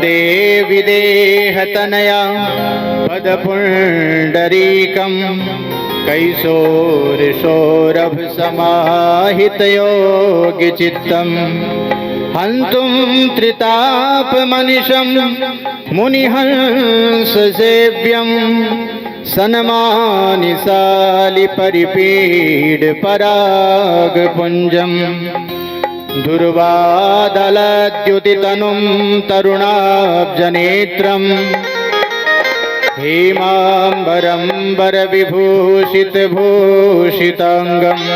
वन्दे विदेहतनया पदपुण्डरीकं कैशोरसौरभसमाहितयोगिचित्तम् हन्तुं त्रितापमनिशं मुनिहंससेव्यं सन्मानिसालिपरिपीडपरागपुञ्जम् दुर्वादलद्युतितनुं तरुणाब्जनेत्रम् हेमाम्बरम्बरविभूषितभूषिताङ्गम्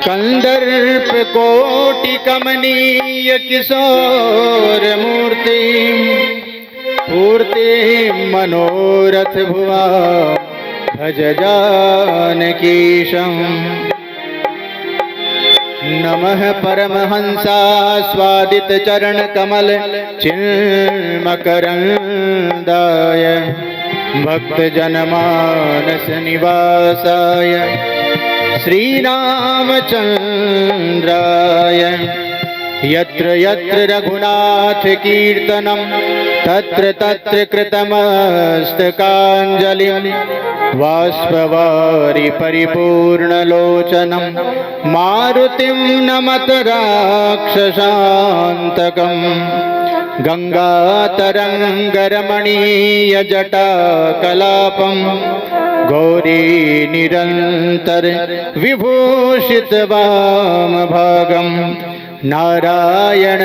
कन्दर्पकोटिकमनीयकिशोरमूर्तिं पूर्तिं मनोरथभुवा भज जानकीशम् नमः परमहंसास्वादितचरणकमल चिन्मकरन्दाय भक्तजनमानसनिवासाय श्रीरामचन्द्राय यत्र यत्र रघुनाथकीर्तनं तत्र तत्र कृतमस्तकाञ्जलिं बाष्पवारि परिपूर्णलोचनं मारुतिं नमत राक्षसान्तकम् गङ्गातरङ्गरमणीयजटाकलापं गौरी निरन्तर विभूषितवामभागम् नारायण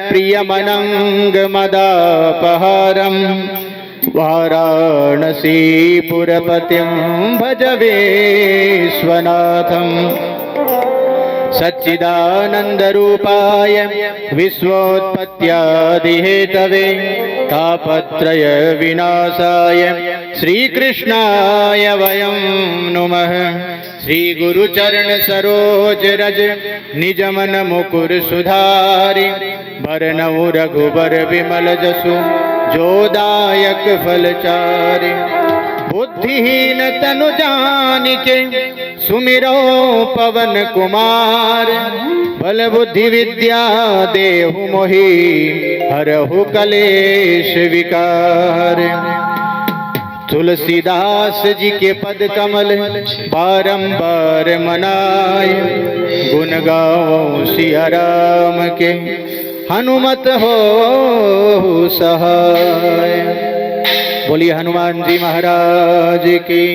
प्रियमनङ्गमदापहारम् वाराणसीपुरपतिं भज विश्वनाथम् सच्चिदानन्दरूपाय विश्वोत्पत्त्यादिहेतवे तापत्रय विनाशाय श्रीकृष्णाय वयं नुमः। श्री गुरुचरण सरोज रज निजमन मुकुर सुधारि बरनउ रघुबर विमल जसु जोदायक फलचारि बुद्धिहीन तनु जानिके सुमिरो पवन कुमार बल बुद्धि विद्या देहु मोहि हरहु कलेश विकार। तुलसीदास जी के पद कमल बारंबार मनाए गुण गाओ सिया राम के हनुमत हो सहाय। बोलिए हनुमान जी महाराज की,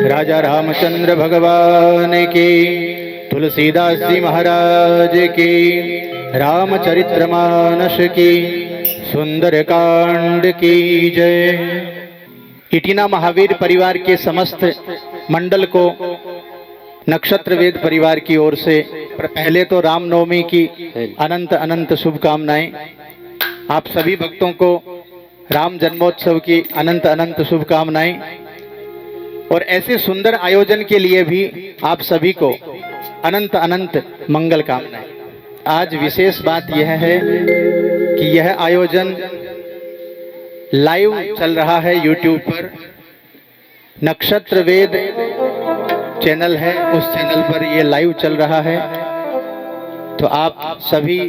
राजा रामचंद्र भगवान की, तुलसीदास जी महाराज की, रामचरितमानस की, सुंदरकांड की जय। इटिना महावीर परिवार के समस्त मंडल को नक्षत्र वेद परिवार की ओर से पहले तो रामनवमी की अनंत अनंत शुभकामनाएं। आप सभी भक्तों को राम जन्मोत्सव की अनंत अनंत शुभकामनाएं और ऐसे सुंदर आयोजन के लिए भी आप सभी को अनंत अनंत मंगल कामनाएं। आज विशेष बात यह है कि यह आयोजन लाइव चल रहा है यूट्यूब पर। नक्षत्र वेद चैनल है, उस चैनल पर ये लाइव चल रहा है। तो आप सभी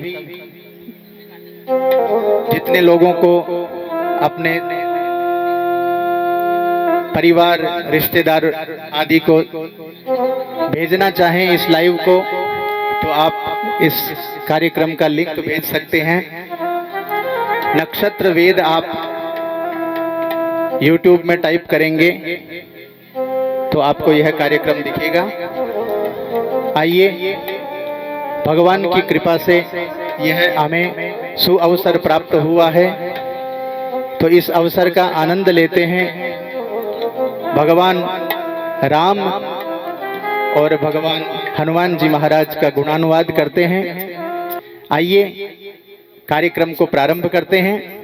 जितने लोगों को अपने परिवार रिश्तेदार आदि को भेजना चाहें इस लाइव को, तो आप इस कार्यक्रम का लिंक भेज सकते हैं। नक्षत्र वेद आप YouTube में टाइप करेंगे तो आपको यह कार्यक्रम दिखेगा। आइए, भगवान की कृपा से यह हमें सुअवसर प्राप्त हुआ है, तो इस अवसर का आनंद लेते हैं। भगवान राम और भगवान हनुमान जी महाराज का गुणानुवाद करते हैं। आइए कार्यक्रम को प्रारंभ करते हैं।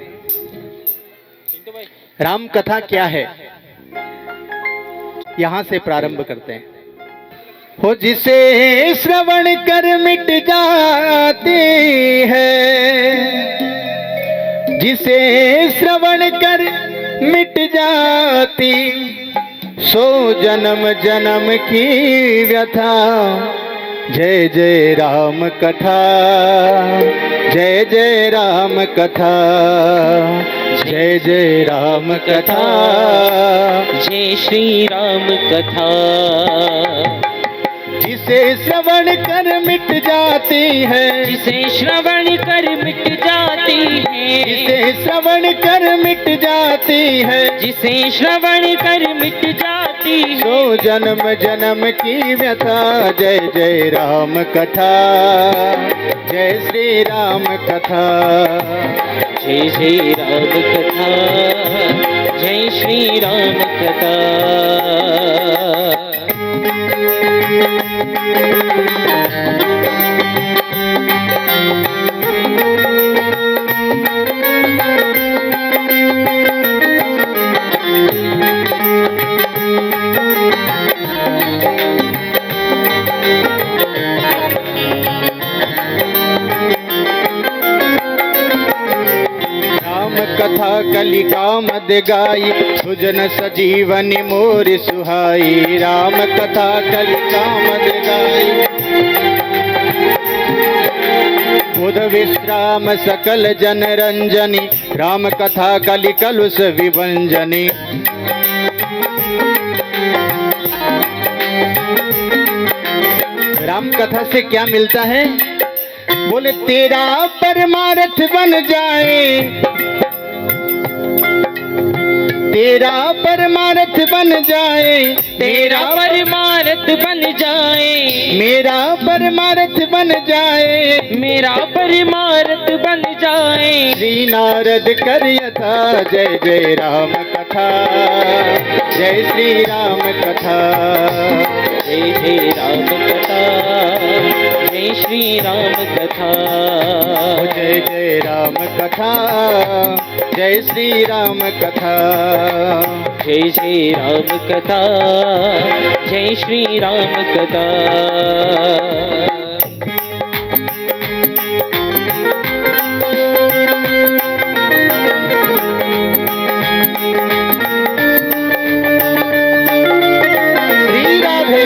राम कथा क्या है, यहां से प्रारंभ करते हैं। हो जिसे श्रवण कर मिट जाती है, जिसे श्रवण कर मिट जाती, सो जन्म जन्म की व्यथा जय जय राम कथा, जय जय राम कथा, जय जय राम कथा, जय श्री राम कथा। जिसे श्रवण कर मिट जाती है, जिसे श्रवण कर मिट जाती है, जिसे श्रवण कर मिट जाती है, जिसे श्रवण कर मिट जाती है, सो जन्म जन्म की व्यथा। जय जय राम कथा, जय श्री राम कथा, जय जय राम कथा, जय श्री राम कथा। कथा कलिका मद गाई, सुजन सजीवनी मोर सुहाई। राम कथा कलिका मद गाई, बुध विश्राम सकल जन रंजनी। राम कथा कलि कलुष विभंजनी। राम कथा से क्या मिलता है? बोले तेरा परमार्थ बन जाए, तेरा परमार्थ बन जाए, तेरा परमार्थ बन जाए, मेरा परमार्थ बन जाए, मेरा परमार्थ बन जाए। श्री नारद कर यथा। जय जय राम कथा, जय श्री राम कथा, जय जय राम कथा, जय श्री राम कथा। जय जय राम कथा, जय श्री राम कथा, जय जय राम कथा, जय श्री राम कथा। श्री राधे।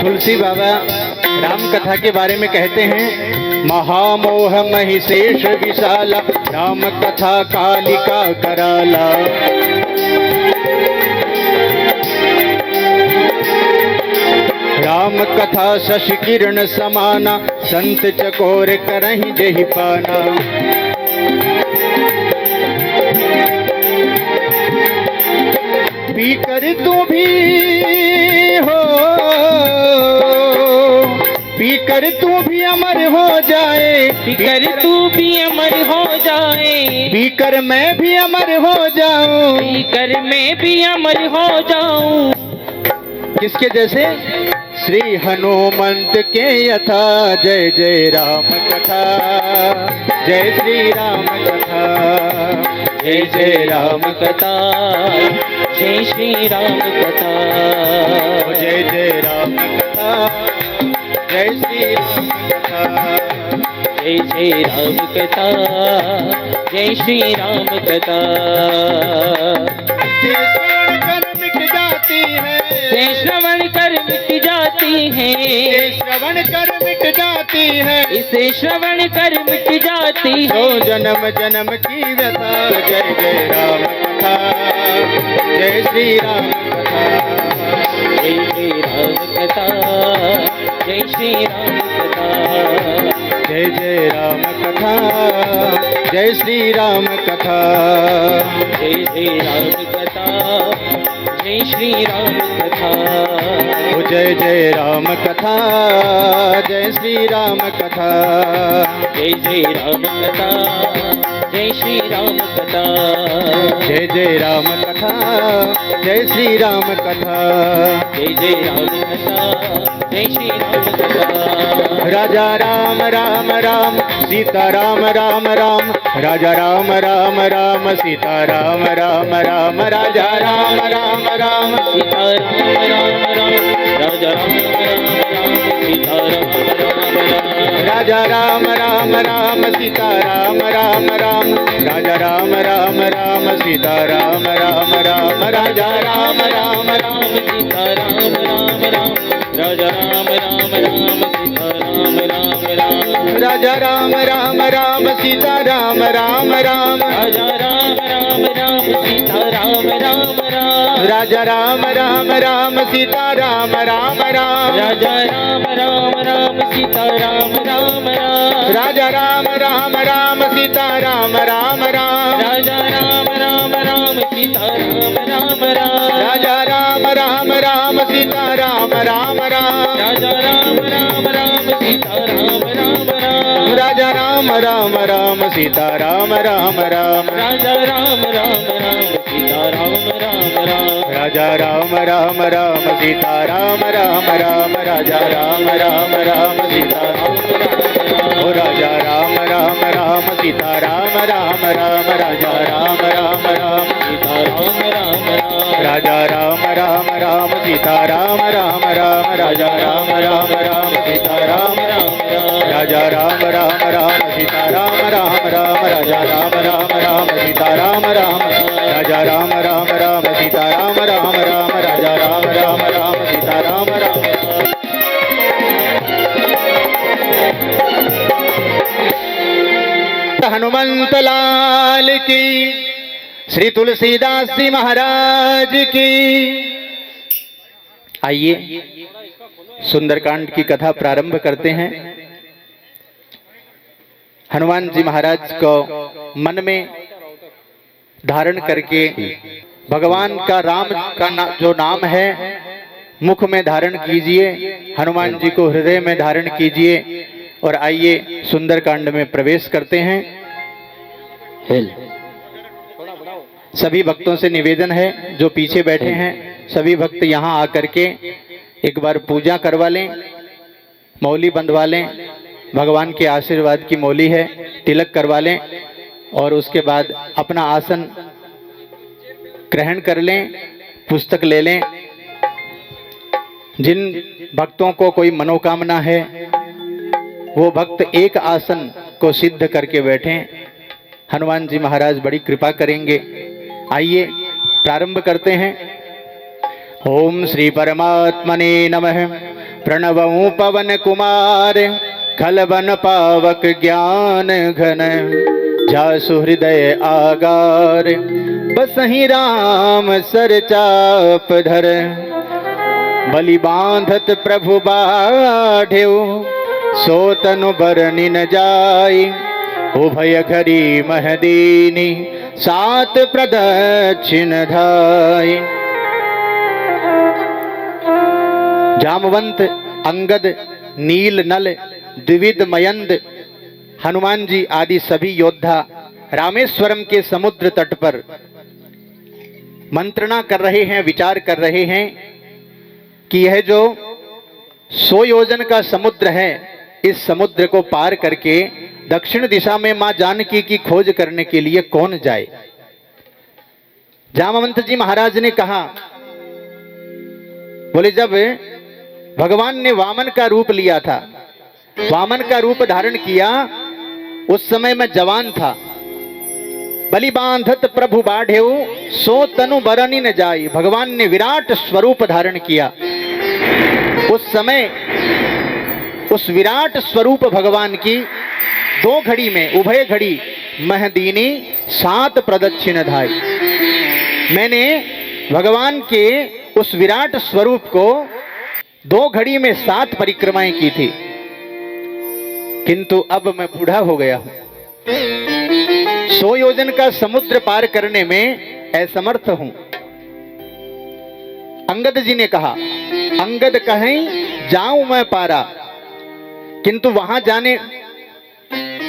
तुलसी बाबा राम कथा के बारे में कहते हैं, महामोह महिषेष विशाला, राम कथा कालिका कराला। राम कथा शशि किरण समाना, संत चकोर करहि जेहि पाना। पीकर तू भी हो, पीकर तू भी अमर हो जाए, पीकर तू भी अमर हो जाए, पीकर मैं भी अमर हो जाऊं। पीकर मैं भी अमर हो जाऊं। किसके जैसे? श्री हनुमंत के यथा। जय जय राम कथा, जय श्री राम कथा, जय जय राम कथा, जय श्री राम कथा। जय जय राम कथा, जय श्री राम कथा, जय जय राम कथा, जय श्री राम कथा। से श्रवण कर मिट जाती है, से श्रवण कर मिट जाती है, इसे श्रवण कर मिट जाती है, इसे श्रवण कर मिट जाती है। तो जन्म जन्म की व्यथा। जय जय राम कथा, जय श्री राम कथा, जय जय राम कथा, जय श्री राम कथा। जय जय राम कथा, जय श्री राम कथा, जय जय राम कथा, जय श्री राम कथा। जय जय राम कथा, जय श्री राम कथा, जय जय राम कथा, जय श्री राम कथा। जय जय राम कथा, जय श्री राम कथा, जय जय राम कथा, जय श्री राम कथा। राजा राम राम राम सीता राम राम राम राजा राम राम राम सीता राम राम राम राजा राम राम राम सीता राम राम राम राजा राम राम राम सीता राम राम राम राजा राम राम राम सीता राम राम राम राजा राम राम राम सीता राम राम राम राजा राम राम राम सीता राम राम राम राजा राम राम राम सीता राम राम राम राजा राम राम राम सीता राम राम राम राजा राम राम राम सीता राम राम राम राजा राम राम राम सीता राम राम राम राजा राम राम राम सीता राम राम राम राजा राम राम राम सीता राम राम राम राजा राम राम राम सीता राम राम राम राजा राम राम राम सीता राम राम राम राजा राम राम राम सीता राम राम राम राजा राम राम राम सीता राम राम राम राजा राम राम राम सीता राम राम राम राजा राम राम राम सीता राम राम राम राजा राम राम राम सीता राम ओ राजा राम राम राम सीता राम राम राम राजा राम राम राम सीता राम राम राम राजा राम राम राम सीता राम राम राम राजा राम राम राम सीता राम राम राम राजा राम राम राम सीता राम राम राम राजा राम राम राम सीता राम राम राजा राम राम राम सीता राम राम राम राजा राम राम राम सीता राम राम हनुमंत लाल की श्री तुलसीदास जी महाराज की। आइए सुंदरकांड की कथा प्रारंभ करते हैं। हनुमान जी महाराज को मन में धारण करके भगवान का राम का जो नाम है मुख में धारण कीजिए, हनुमान जी को हृदय में धारण कीजिए और आइए सुंदरकांड में प्रवेश करते हैं। सभी भक्तों से निवेदन है, जो पीछे बैठे हैं सभी भक्त यहाँ आकर के एक बार पूजा करवा लें, मौली बंधवा लें, भगवान के आशीर्वाद की मौली है, तिलक करवा लें और उसके बाद अपना आसन ग्रहण कर लें, पुस्तक ले लें। जिन भक्तों को कोई मनोकामना है वो भक्त एक आसन को सिद्ध करके बैठें, हनुमान जी महाराज बड़ी कृपा करेंगे। आइए प्रारंभ करते हैं। ओम श्री परमात्मने नमः। प्रणवं पवन कुमार खलवन पावक ज्ञान घन जासु हृदय आगार बसहि राम सर चाप धर बलि बांधत प्रभु बाढ़ेउ सो तनु बरनि न जाई उभय घरी महदीनी सात प्रदक्षिण धाई। जामवंत अंगद नील नल द्विविद मयंद हनुमान जी आदि सभी योद्धा रामेश्वरम के समुद्र तट पर मंत्रणा कर रहे हैं, विचार कर रहे हैं कि यह जो 100 योजन का समुद्र है, इस समुद्र को पार करके दक्षिण दिशा में मां जानकी की खोज करने के लिए कौन जाए। जामवंत जी महाराज ने कहा, बोले जब भगवान ने वामन का रूप लिया था, वामन का रूप धारण किया, उस समय मैं जवान था। बलि बांधत प्रभु बाढ़ेउ सो तनु बरनि न जाई, भगवान ने विराट स्वरूप धारण किया। उस समय उस विराट स्वरूप भगवान की 2 घड़ी में उभय घड़ी महदीनी 7 प्रदक्षिण धाई। मैंने भगवान के उस विराट स्वरूप को 2 घड़ी में 7 परिक्रमाएं की थी, किंतु अब मैं बूढ़ा हो गया हूं, 100 योजन का समुद्र पार करने में असमर्थ हूं। अंगद जी ने कहा, अंगद कहें जाऊं मैं पारा, किंतु वहां जाने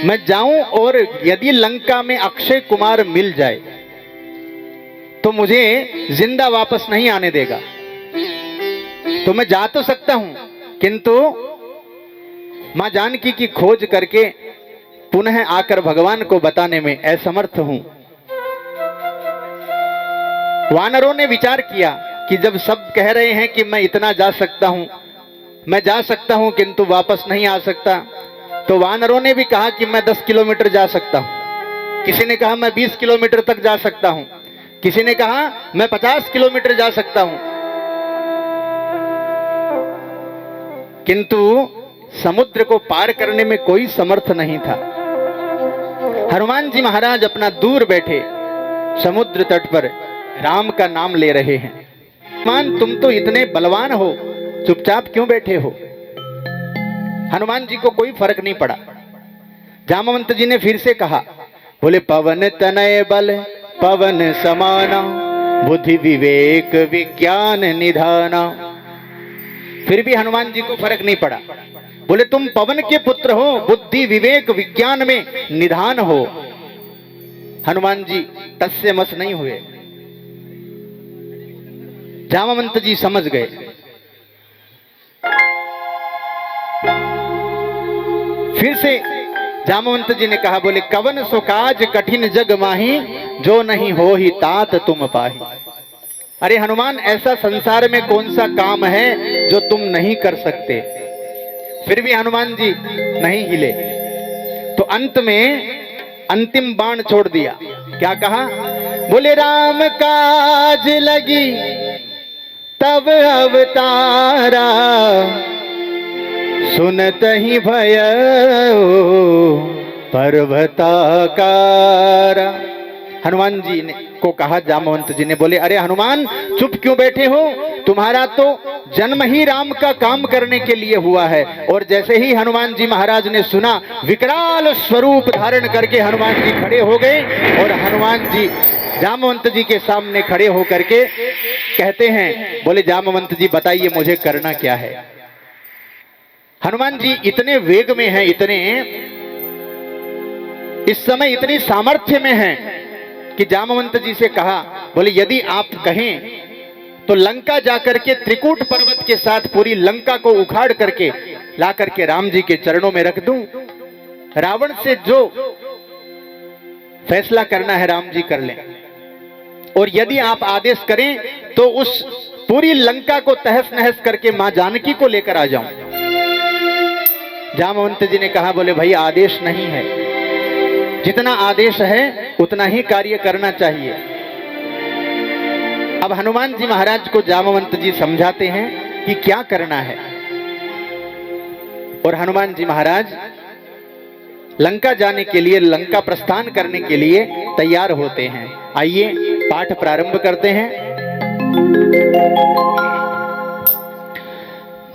मैं जाऊं और यदि लंका में अक्षय कुमार मिल जाए तो मुझे जिंदा वापस नहीं आने देगा। तो मैं जा तो सकता हूं, किंतु मां जानकी की खोज करके पुनः आकर भगवान को बताने में असमर्थ हूं। वानरों ने विचार किया कि जब सब कह रहे हैं कि मैं इतना जा सकता हूं, मैं जा सकता हूं किंतु वापस नहीं आ सकता, तो वानरों ने भी कहा कि मैं 10 किलोमीटर जा सकता हूं। किसी ने कहा मैं 20 किलोमीटर तक जा सकता हूं, किसी ने कहा मैं 50 किलोमीटर जा सकता हूं। किंतु समुद्र को पार करने में कोई समर्थ नहीं था। हनुमान जी महाराज अपना दूर बैठे समुद्र तट पर राम का नाम ले रहे हैं। हनुमान तुम तो इतने बलवान हो, चुपचाप क्यों बैठे हो? हनुमान जी को कोई फर्क नहीं पड़ा। जामवंत जी ने फिर से कहा, बोले पवन तनय बल पवन समाना, बुद्धि विवेक विज्ञान निधाना। फिर भी हनुमान जी को फर्क नहीं पड़ा। बोले तुम पवन के पुत्र हो, बुद्धि विवेक विज्ञान में निधान हो। हनुमान जी टस से मस नहीं हुए। जामवंत जी समझ गए। फिर से जामवंत जी ने कहा, बोले कवन सो काज कठिन जग माही, जो नहीं हो ही तात तुम पाही। अरे हनुमान, ऐसा संसार में कौन सा काम है जो तुम नहीं कर सकते? फिर भी हनुमान जी नहीं हिले। तो अंत में अंतिम बाण छोड़ दिया। क्या कहा? बोले राम काज लगी तब अवतारा, सुनत ही भय पर्वताकारा। हनुमान जी ने को कहा, जामवंत जी ने बोले अरे हनुमान चुप क्यों बैठे हो? तुम्हारा तो जन्म ही राम का काम करने के लिए हुआ है। और जैसे ही हनुमान जी महाराज ने सुना, विकराल स्वरूप धारण करके हनुमान जी खड़े हो गए और हनुमान जी जामवंत जी के सामने खड़े होकर के कहते हैं, बोले जामवंत जी बताइए मुझे करना क्या है? हनुमान जी इतने वेग में हैं, इतने इस समय इतनी सामर्थ्य में हैं कि जामवंत जी से कहा, बोले यदि आप कहें तो लंका जाकर के त्रिकूट पर्वत के साथ पूरी लंका को उखाड़ करके ला करके राम जी के चरणों में रख दूं। रावण से जो फैसला करना है राम जी कर लें, और यदि आप आदेश करें तो उस पूरी लंका को तहस नहस करके मां जानकी को लेकर आ जाऊं। जामवंत जी ने कहा, बोले भाई आदेश नहीं है, जितना आदेश है उतना ही कार्य करना चाहिए। अब हनुमान जी महाराज को जामवंत जी समझाते हैं कि क्या करना है। और हनुमान जी महाराज लंका जाने के लिए, लंका प्रस्थान करने के लिए तैयार होते हैं। आइए पाठ प्रारंभ करते हैं।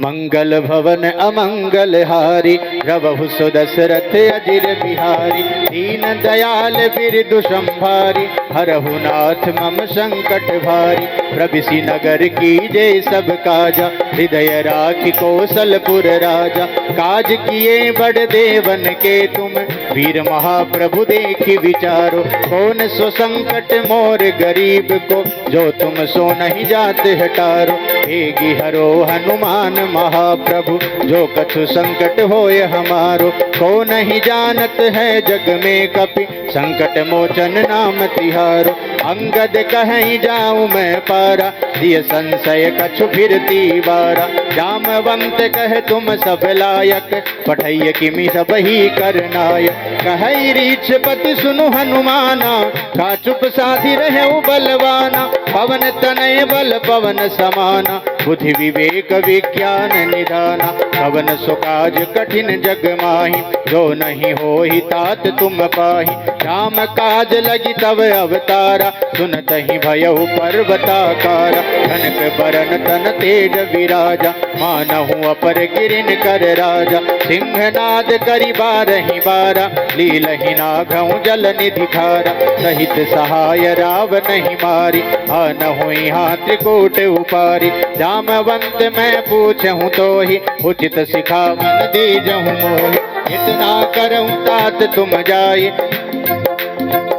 मंगल भवन अमंगल हारी, रवहु सो दशरथ अजिर बिहारी। दीन दयाल बिरदु संभारी, हरहु नाथ मम संकट भारी। प्रभिसि नगर की जय सब काजा, हृदय राखि कौशलपुर राजा। काज किए बड़ देवन के तुम, वीर महाप्रभु देखि विचारो। कौन सो संकट मोर गरीब को, जो तुम सो नहीं जात हटारो। हेगी हरो हनुमान महाप्रभु, जो कछु संकट होय हमारो। को नहीं जानत है जग में कपि, संकट मोचन नाम तिहारो। अंगद कहीं जाऊं मैं पारा, दिय संशय कछु फिरती बारा। जामवंत कह तुम सब लायक, पठैय किमि सब ही करनायक। कहई रीछपति सुनु हनुमाना, का चुप साधि रहे बलवाना। पवन तनय बल पवन समाना, बुद्धि विवेक विज्ञान निधाना। पवन सो काज कठिन जग माही, जो नहीं हो ही तात तुम पाही। राम काज लगी तब अवतारा, सुनत ही भयउ पर्वताकारा। कनक बरन तन तेज विराजा, मानहु अपर गिरिन कर राजा। सिंहनाद करि बारहि बारा, लीलहि नाघउ जल निधि खारा। सहित सहाय राव नहीं मारी, आनहु यहाँ त्रिकूट उपारी। जामवंत मैं पूछहूँ तो ही, उचित सिखावन दीजहूँ मोहि। इतना करऊँ तात तुम जाए,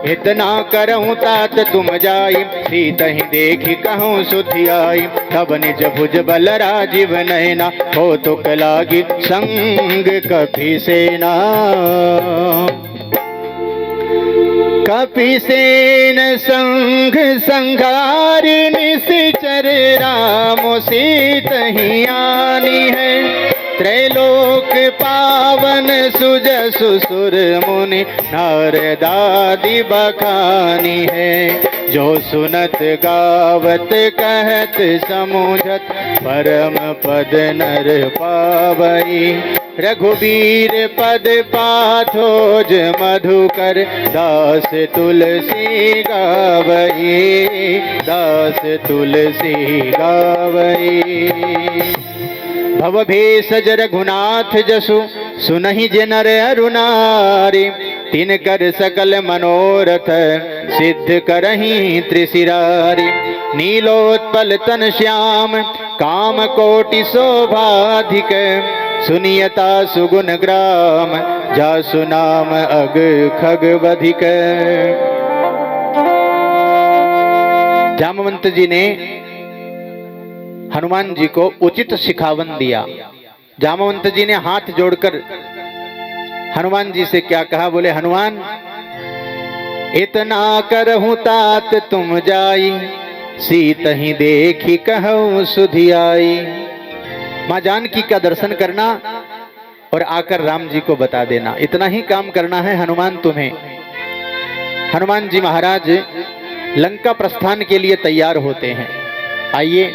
इतना करहूँ तात तुम जाई, सीत ही देखी कहूँ सुधि आई। तब निज भुज बल राजीव नैना, हो तुक लागी संग कपि सेना। कपि सेन संग संघारि निशिचर, राम सीत ही आनी है। त्रैलोक पावन सुजसु सुर मुनि, नारदादि बखानी है। जो सुनत गावत कहत समुझत, परम पद नर पावई। रघुबीर पद पाथोज मधुकर, दास तुलसी गावई, दास तुलसी गावई। भवभेषज रघुनाथ जसु, सुनहि जे नर अरु नारी। तिन कर सकल मनोरथ, सिद्ध करहि त्रिशिरारी। नीलोत्पल तन श्याम, काम कोटि शोभाधिक। सुनियता सुगुण ग्राम, जासु नाम अग खग बधिक। जामवंत जी ने हनुमान जी को उचित शिखावन दिया। जामवंत जी ने हाथ जोड़कर हनुमान जी से क्या कहा? बोले हनुमान, इतना करहूँ तात तुम जाई, सीत ही देखी कहूँ सुधि आई। माँ जानकी का दर्शन करना और आकर राम जी को बता देना, इतना ही काम करना है हनुमान तुम्हें। हनुमान जी महाराज लंका प्रस्थान के लिए तैयार होते हैं। आइए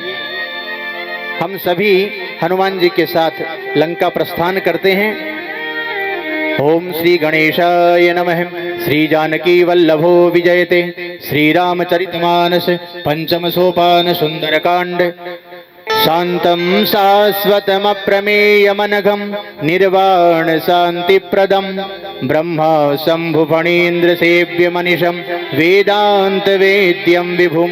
हम सभी हनुमान जी के साथ लंका प्रस्थान करते हैं। ओम श्री गणेशाय नमः। श्री जानकी वल्लभो विजयते। श्री रामचरितमानस पंचम सोपान सुंदरकांड। शांतं शाश्वतम प्रमेयमनघं, निर्वाण शांतिप्रदं। ब्रह्मा शंभु फणीन्द्र सेव्य मनिषं, वेदांत वेद्यं विभुं।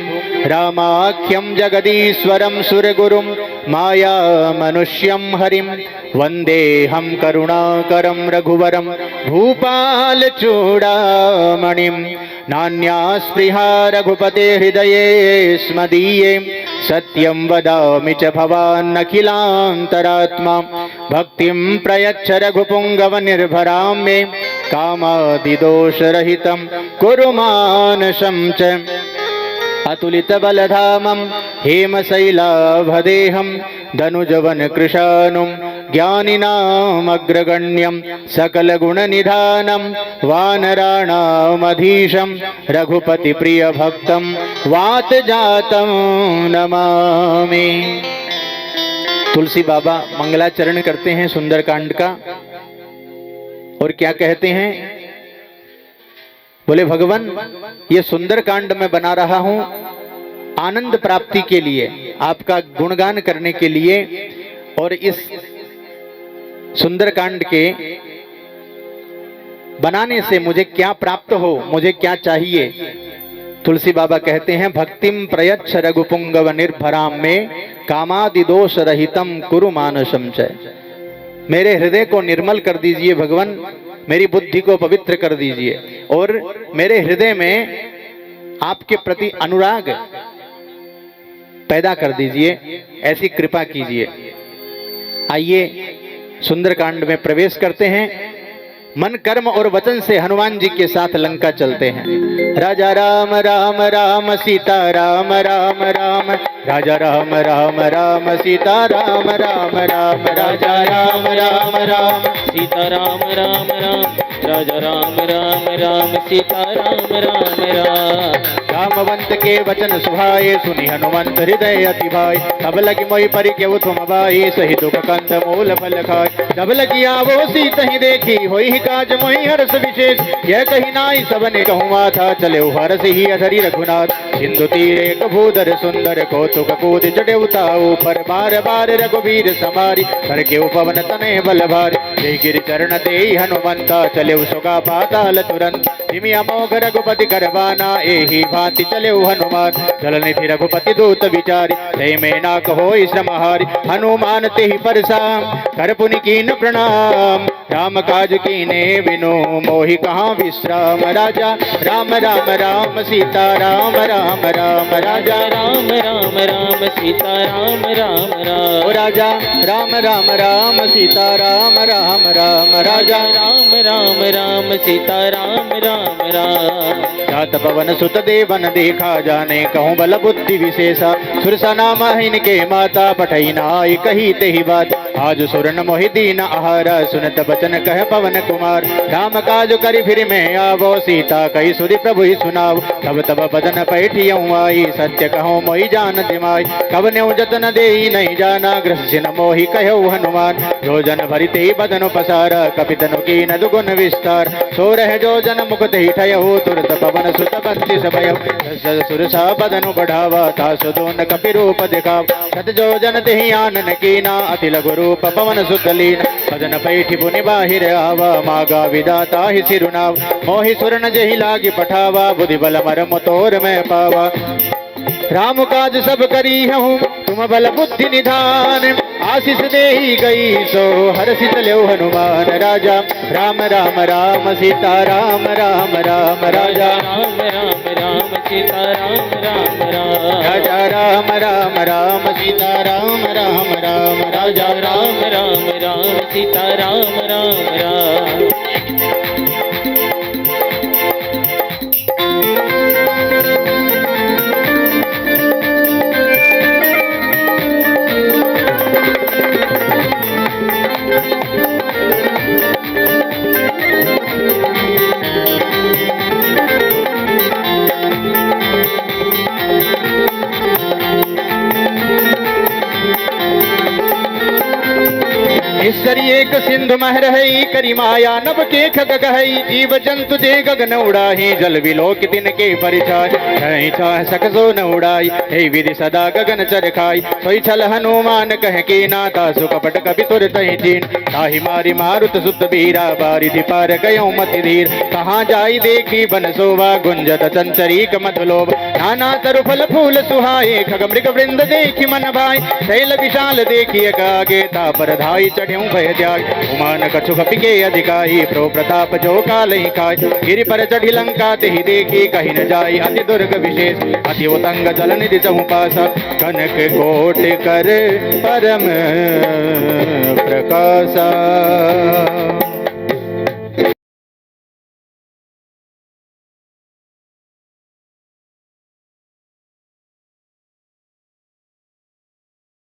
रामाख्यं जगदीश्वरं सुरगुरुं, माया मनुष्यं हरिं। वन्देऽहं करुणाकरं रघुवरं, भूपाल चूडामणिं। नान्या स्पृहा रघुपते हृदये स्मदीये, सत्यं वदामि च भवान् अखिलान्तरात्मा। भक्तिं प्रयच्छ रघुपुङ्गव निर्भरां मे, कामादिदोषरहितं कुरु मानसं च। अतुलितबलधामं हेमशैलाभदेहं, धनुजवन कृशानुं ज्ञानिनामग्रगण्यं। सकलगुणनिधानं वानराणामधीशं, रघुपतिप्रियभक्तं वातजातं नमामि। तुलसी बाबा मंगलाचरण करते हैं सुंदरकांड का और क्या कहते हैं? बोले भगवान, ये सुंदरकांड मैं बना रहा हूं आनंद प्राप्ति के लिए, आपका गुणगान करने के लिए। और इस सुंदरकांड के बनाने से मुझे क्या प्राप्त हो, मुझे क्या चाहिए? तुलसी बाबा कहते हैं, भक्तिम प्रयच्छ रघुपुंगव निर्भराम में, कामादिदोष रहितम कुरु मानसम च। मेरे हृदय को निर्मल कर दीजिए भगवान, मेरी बुद्धि को पवित्र कर दीजिए और मेरे हृदय में आपके प्रति अनुराग पैदा कर दीजिए, ऐसी कृपा कीजिए। आइए सुंदरकांड में प्रवेश करते हैं। मन कर्म और वचन से हनुमान जी के साथ लंका चलते हैं। राजा राम राम राम सीता राम राम राम, राजा राम राम राम सीता राम राम राम, राजा राम राम राम सीता राम राम राम, राजा राम राम राम सीता राम राम राम। रामवंत के वचन सुहाए, सुनि हनुमंत हृदय अति भाई। तब लगी मोहि परि केउ तुम बाई, सही दुख कंद मूल फल खाय। तब लगी आवो सीत ही देखी, होई ही काज मोहि हर्ष विशेष। यह कही नाई सबने कहूँ माथा, चले हर्ष ही अधरी रघुनाथ। सिंधु तीरे कभूधर सुंदर, कौतुक कूद चढ़े उताऊ पर। बार बार रघुवीर समारी, कर के पवन तने बल भारी। जय गिर चरण दे हनुमंता, चले सुगा पाताल तुरंत। तिमि अमोघ रघुपति करवाना, एहि भांति चले हनुमान। चलनि थी रघुपति दूत विचारी, जय में ना कहो श्रमहारी। हनुमान ते ही परसाम, कर पुनि कीन प्रणाम। राम काज कीने बिनु मोहि कहाँ विश्राम। राजा राम राम राम सीता राम राम राम। राजा राम राम राम सीता राम राम राम। ओ राजा राम राम राम सीता राम राम राम। राजा राम राम राम सीता राम राम राम। जात पवन सुत देवन देखा जाने कहूँ बल बुद्धि विशेषा। सुरसा नाम इनके माता पठई नाई कही तेहि बात। आज सुरन मोहि दीन आहारा सुनत बचन कह पवन कुमार। राम काज करि फिर में आवो सीता कही सुरि प्रभु ही सुनाव। तब तब बदन पैठियऊँ आई सत्य कहूँ मोहि जान दिमाई। कब न्यू जतन देई नहीं जाना ग्रसिन मोहि कहु हनुमान। जो जन भरिते बदन पसारा कपितनु कीन दुगुन विस्तार। सो रह जो जन मुकुत ही ठयहु तुरत पवन सुत बंदी समय। सुरसा बदनु बढ़ावा तासु दोन कपि रूप दिखाव। सत जो जन तेहि आनन कीना अति लघु रूप पवन सुत लीन। बदन पैठि पुनि बाहिर आवा मागा विदाता ही सिरुनाव। मोहि सुरन जहि लागी पठावा बुद्धि बल मरम तोर में पावा। राम काज सब करी हूँ तुम बल बुद्धि निधान। आशीष देही गई सो हर्षित ल्यो हनुमान। राजा राम राम राम सीता राम राम राम। राजा राम राम राम सीता राम राम राम। राजा राम राम राम सीता राम राम राम। राजा राम राम राम सीता राम राम राम। ईश्वरी एक सिंधु मह रही करी माया नभ के खग गहई। जीव जंतु दे गगन उड़ाही जल विलोक दिन के परिछाई। छाह सकसो न उड़ाई हे विधि सदा गगन चरखाई। सोई छल हनुमान कह के नाता सुकपट कपि तुर तहि चीन। ताहि मारी मारुत सुत बीरा बारिधि पार गयो मति धीर। कहाँ जाई देखी बन सोवा गुंजत चंचरीक मधुलोभ। नाना तरु फल फूल सुहाए खग मृग वृंद देखी मन भाई। शैल विशाल देखिए कागे तापर धाई चढ़्यूं भय त्याग। उमान कछु कपि के अधिकाई प्रो प्रताप जो काल ही खाय। गिरि पर चढ़ी लंका तेहि देखी कहीं न जाई अति दुर्ग विशेष। अति उतंग जल निधि चहु पासा कनक कोट कर परम प्रकाशा।